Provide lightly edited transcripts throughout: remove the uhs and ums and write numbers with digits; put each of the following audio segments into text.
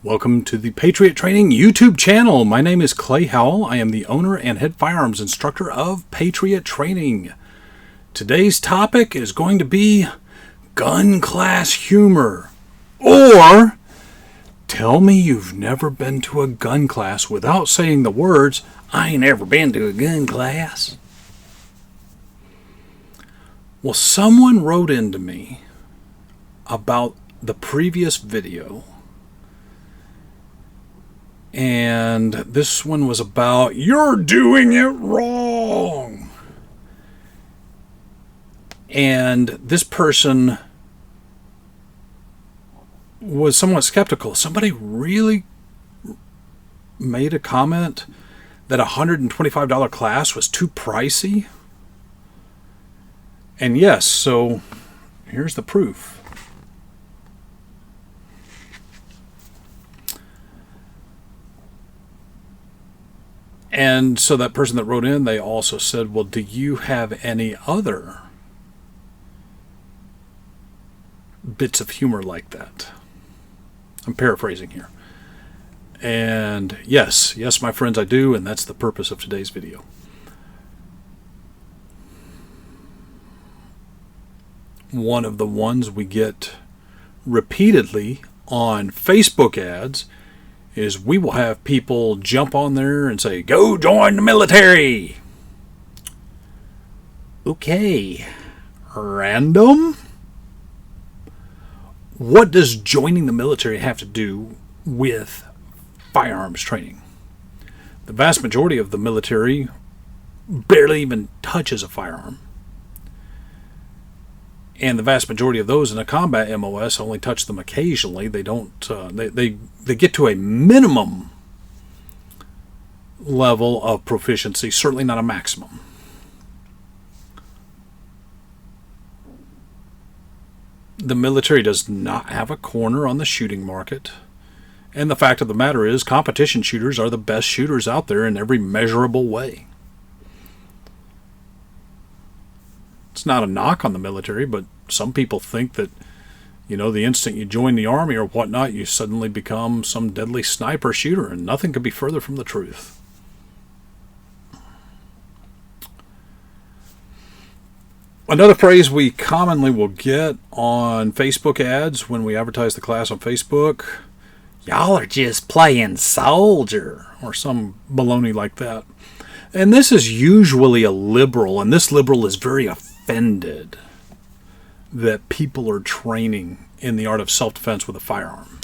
Welcome to the Patriot Training YouTube channel. My name is Clay Howell. I am the owner and head firearms instructor of Patriot Training. Today's topic is going to be gun class humor. Or, tell me you've never been to a gun class without saying the words, I ain't never been to a gun class. Well, someone wrote into me about the previous video. And this one was about, you're doing it wrong. And this person was somewhat skeptical. Somebody really made a comment that a $125 class was too pricey. And yes, so here's the proof. And so that person that wrote in, they also said, well, do you have any other bits of humor like that? I'm paraphrasing here. And yes, my friends, I do, and that's the purpose of today's video. One of the ones we get repeatedly on Facebook ads is we will have people jump on there and say, go join the military. Okay. Random? What does joining the military have to do with firearms training? The vast majority of the military barely even touches a firearm. And the vast majority of those in a combat MOS only touch them occasionally. They don't. They get to a minimum level of proficiency, certainly not a maximum. The military does not have a corner on the shooting market. And the fact of the matter is, competition shooters are the best shooters out there in every measurable way. It's not a knock on the military, but some people think that, the instant you join the Army or whatnot, you suddenly become some deadly sniper shooter, and nothing could be further from the truth. Another phrase we commonly will get on Facebook ads when we advertise the class on Facebook, y'all are just playing soldier, or some baloney like that. And this is usually a liberal, and this liberal is very offended that people are training in the art of self-defense with a firearm.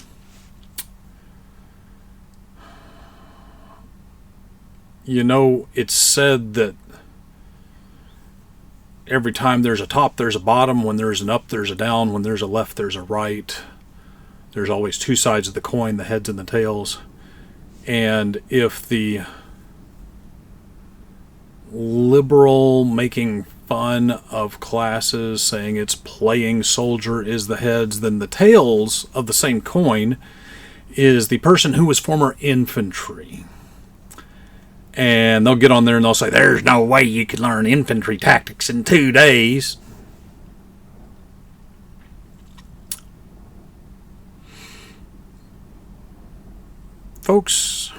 It's said that every time there's a top, there's a bottom. When there's an up, there's a down. When there's a left, there's a right. There's always two sides of the coin, the heads and the tails. And if the liberal making fun of classes, saying it's playing soldier is the heads, then the tails of the same coin is the person who was former infantry. And they'll get on there and they'll say, there's no way you can learn infantry tactics in 2 days. Folks,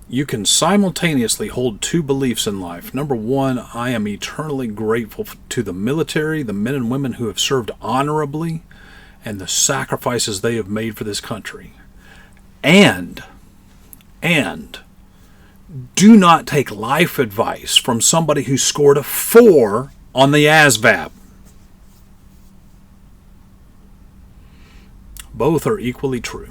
you can simultaneously hold two beliefs in life. Number one, I am eternally grateful to the military, the men and women who have served honorably, and the sacrifices they have made for this country. And do not take life advice from somebody who scored a 4 on the ASVAB. Both are equally true.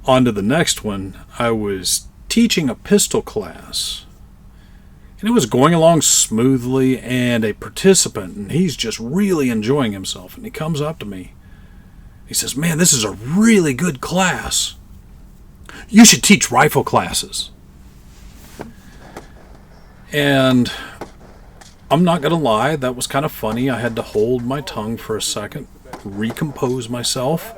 On to the next one. I was teaching a pistol class, and it was going along smoothly, and a participant, and he's just really enjoying himself, and he comes up to me. He says, man, this is a really good class. You should teach rifle classes. And I'm not going to lie, that was kind of funny. I had to hold my tongue for a second, recompose myself.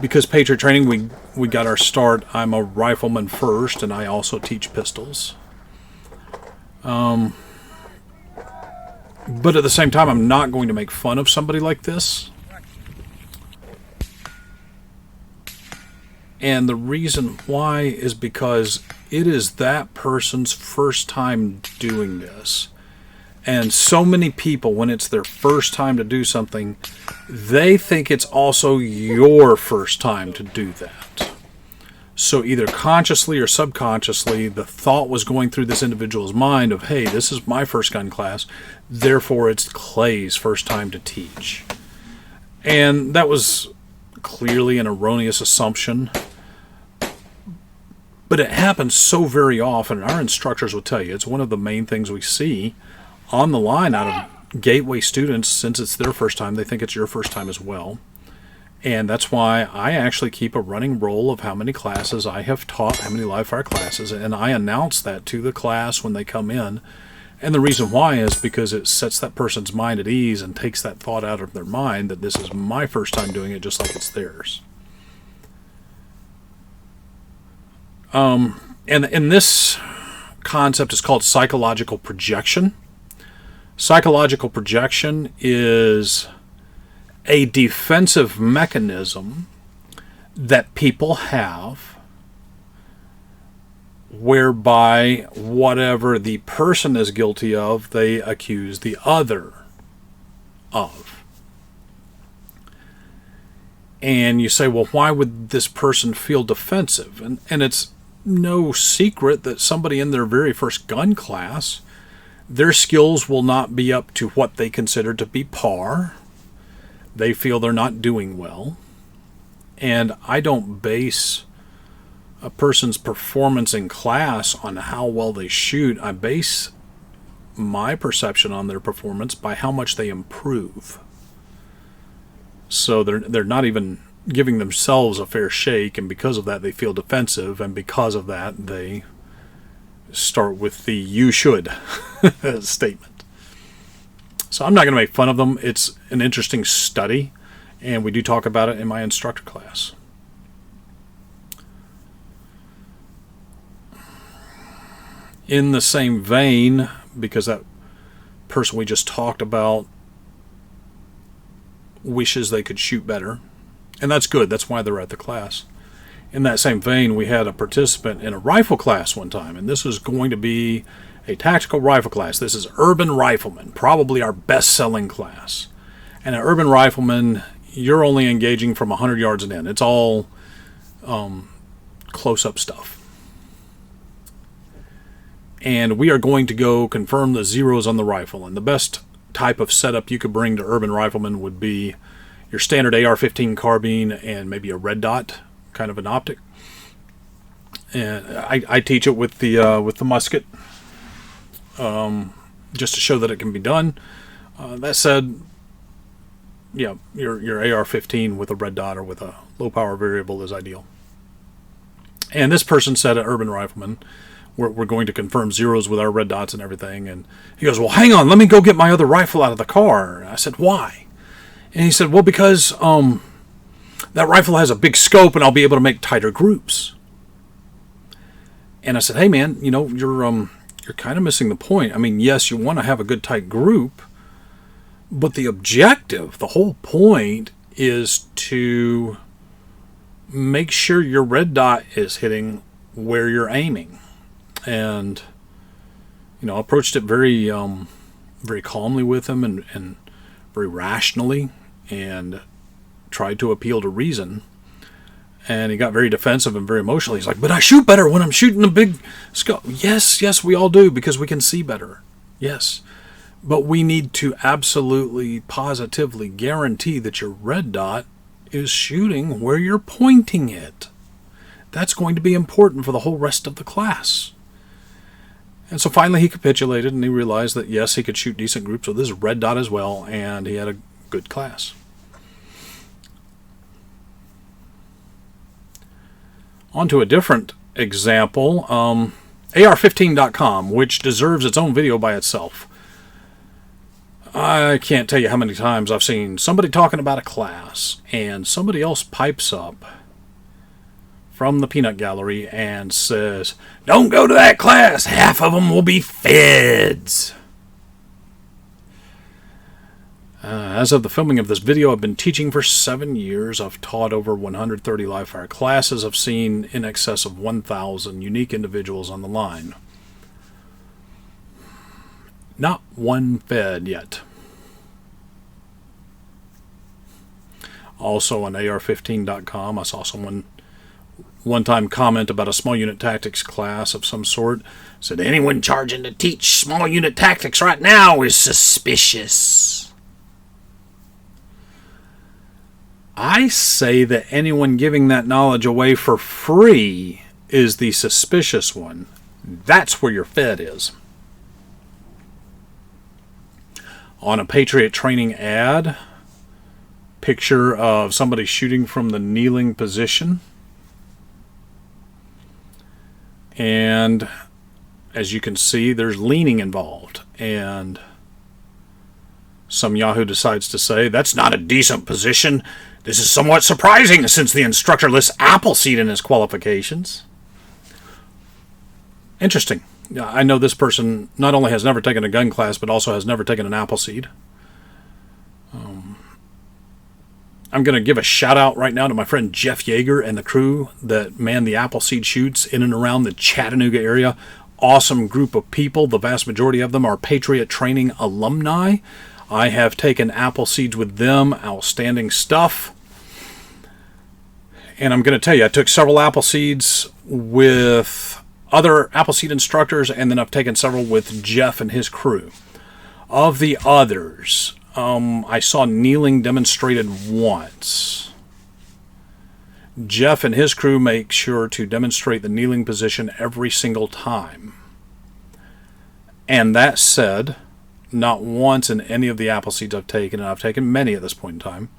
Because Patriot Training, we got our start. I'm a rifleman first, and I also teach pistols. But at the same time, I'm not going to make fun of somebody like this. And the reason why is because it is that person's first time doing this. And so many people, when it's their first time to do something, they think it's also your first time to do that. So either consciously or subconsciously, the thought was going through this individual's mind of, hey, this is my first gun class, therefore it's Clay's first time to teach. And that was clearly an erroneous assumption. But it happens so very often, and our instructors will tell you, it's one of the main things we see on the line out of Gateway students. Since it's their first time, they think it's your first time as well. And that's why I actually keep a running roll of how many classes I have taught, how many live fire classes, and I announce that to the class when they come in. And the reason why is because it sets that person's mind at ease and takes that thought out of their mind that this is my first time doing it just like it's theirs. And this concept is called psychological projection. Psychological projection is a defensive mechanism that people have whereby whatever the person is guilty of, they accuse the other of. And you say, well, why would this person feel defensive? And it's no secret that somebody in their very first gun class, their skills will not be up to what they consider to be par. They feel they're not doing well. And I don't base a person's performance in class on how well they shoot. I base my perception on their performance by how much they improve. So they're not even giving themselves a fair shake, and because of that they feel defensive, and because of that they start with the "you should" statement. So I'm not going to make fun of them. It's an interesting study, and we do talk about it in my instructor class. In the same vein, because that person we just talked about wishes they could shoot better, and that's good. That's why they're at the class. In that same vein, we had a participant in a rifle class one time, and this was going to be a tactical rifle class. This is Urban Rifleman, probably our best-selling class. And an Urban Rifleman, you're only engaging from 100 yards and in. It's all close-up stuff. And we are going to go confirm the zeros on the rifle. And the best type of setup you could bring to Urban Rifleman would be your standard AR-15 carbine and maybe a red dot, kind of an optic. And I teach it with the musket, just to show that it can be done. That said, yeah, your AR-15 with a red dot or with a low power variable is ideal. And this person said at Urban Rifleman, we're going to confirm zeros with our red dots and everything. And he goes, well, hang on, let me go get my other rifle out of the car. And I said, why? And he said, well, because that rifle has a big scope and I'll be able to make tighter groups. And I said, hey, man, you're kind of missing the point. I mean, yes, you want to have a good tight group, but the objective, the whole point is to make sure your red dot is hitting where you're aiming. And, approached it very, very calmly with him and very rationally, and tried to appeal to reason. And he got very defensive and very emotional. He's like, but I shoot better when I'm shooting a big scope. Yes, we all do, because we can see better. Yes. But we need to absolutely, positively guarantee that your red dot is shooting where you're pointing it. That's going to be important for the whole rest of the class. And so finally he capitulated, and he realized that, yes, he could shoot decent groups with his red dot as well, and he had a good class. On to a different example, AR15.com, which deserves its own video by itself. I can't tell you how many times I've seen somebody talking about a class, and somebody else pipes up from the peanut gallery and says, don't go to that class, half of them will be feds. As of the filming of this video, I've been teaching for 7 years. I've taught over 130 live fire classes. I've seen in excess of 1,000 unique individuals on the line. Not one fed yet. Also on AR15.com, I saw someone one time comment about a small unit tactics class of some sort. Said, anyone charging to teach small unit tactics right now is suspicious. I say that anyone giving that knowledge away for free is the suspicious one. That's where your fed is. On a Patriot training ad, picture of somebody shooting from the kneeling position. And as you can see, there's leaning involved. And some Yahoo decides to say, that's not a decent position. This is somewhat surprising since the instructor lists Appleseed in his qualifications. Interesting. I know this person not only has never taken a gun class, but also has never taken an Appleseed. I'm going to give a shout out right now to my friend Jeff Yeager and the crew that man the Appleseed shoots in and around the Chattanooga area. Awesome group of people. The vast majority of them are Patriot Training alumni. I have taken Appleseeds with them. Outstanding stuff. And I'm going to tell you, I took several Appleseeds with other Appleseed instructors, and then I've taken several with Jeff and his crew. Of the others, I saw kneeling demonstrated once. Jeff and his crew make sure to demonstrate the kneeling position every single time. And that said, not once in any of the Appleseeds I've taken, and I've taken many at this point in time,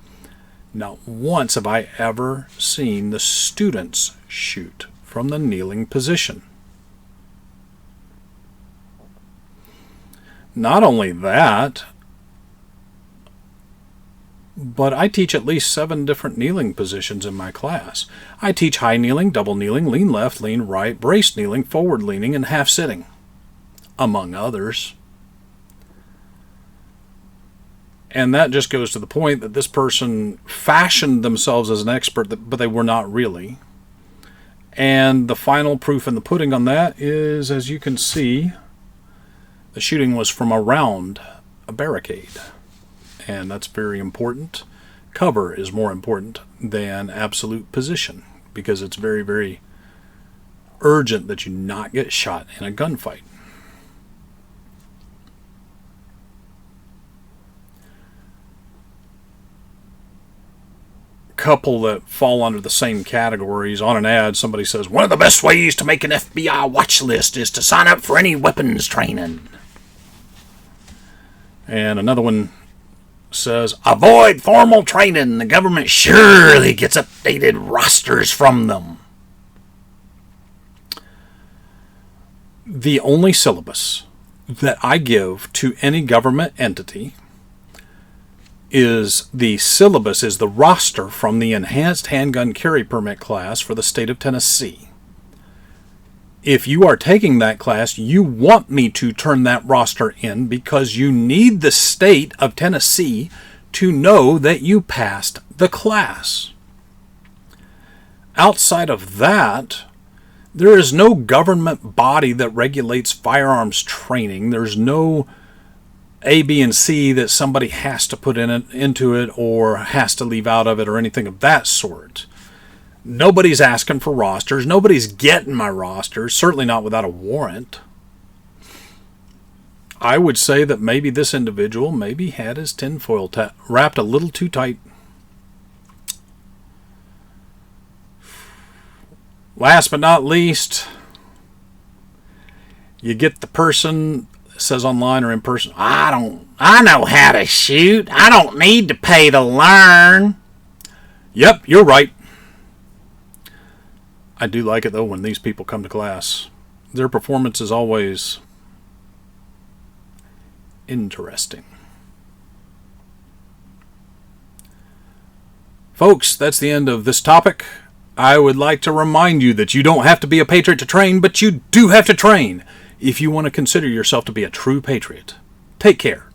not once have I ever seen the students shoot from the kneeling position. Not only that, but I teach at least 7 different kneeling positions in my class. I teach high kneeling, double kneeling, lean left, lean right, braced kneeling, forward leaning, and half sitting, among others. And that just goes to the point that this person fashioned themselves as an expert, but they were not really. And the final proof in the pudding on that is, as you can see, the shooting was from around a barricade. And that's very important. Cover is more important than absolute position, because it's very, very urgent that you not get shot in a gunfight. Couple that fall under the same categories. On an ad, somebody says, one of the best ways to make an FBI watch list is to sign up for any weapons training. And another one says, avoid formal training. The government surely gets updated rosters from them. The only syllabus that I give to any government entity is the roster from the Enhanced Handgun Carry Permit class for the state of Tennessee. If you are taking that class, you want me to turn that roster in because you need the state of Tennessee to know that you passed the class. Outside of that, there is no government body that regulates firearms training. There's no A, B, and C that somebody has to put into it or has to leave out of it or anything of that sort. Nobody's asking for rosters. Nobody's getting my rosters, certainly not without a warrant. I would say that maybe this individual maybe had his tinfoil wrapped a little too tight. Last but not least, you get the person that says online or in person, I know how to shoot. I don't need to pay to learn. Yep, you're right. I do like it, though, when these people come to class. Their performance is always interesting. Folks, that's the end of this topic. I would like to remind you that you don't have to be a patriot to train, but you do have to train if you want to consider yourself to be a true patriot. Take care.